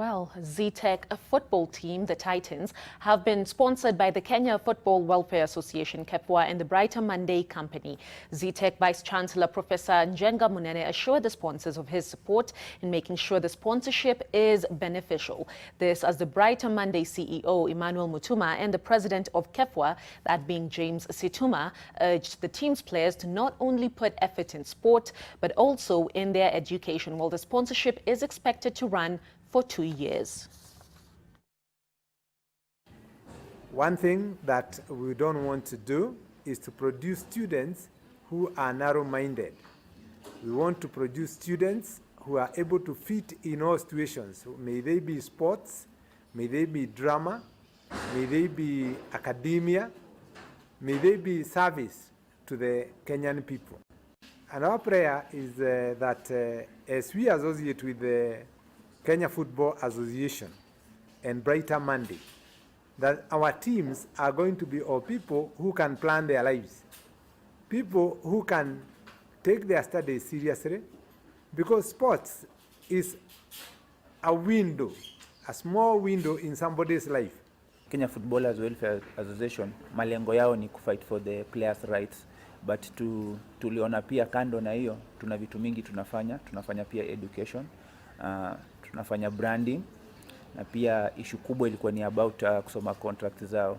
Well, Zetech, a football team, the Titans, have been sponsored by the Kenya Football Welfare Association, KEFWA, and the Brighter Monday Company. Zetech Vice Chancellor Professor Njenga Munene assured the sponsors of his support in making sure the sponsorship is beneficial. This as the Brighter Monday CEO, Emmanuel Mutuma, and the president of KEFWA, that being James Situma, urged the team's players to not only put effort in sport, but also in their education, while the sponsorship is expected to run for 2 years. One thing that we don't want to do is to produce students who are narrow-minded. We want to produce students who are able to fit in all situations. May they be sports, may they be drama, may they be academia, may they be service to the Kenyan people. And our prayer is that as we associate with the Kenya Football Association and Brighter Monday, that our teams are going to be all people who can plan their lives, people who can take their studies seriously, because sports is a window, a small window in somebody's life. Kenya Footballers Welfare Association, malengo yao ni kufight for the players' rights, but tuliona pia kando na hiyo, tuna vitu mingi tunafanya pia education, tunafanya branding, na pia issue kubwa ilikuwa ni about kusoma contract zao.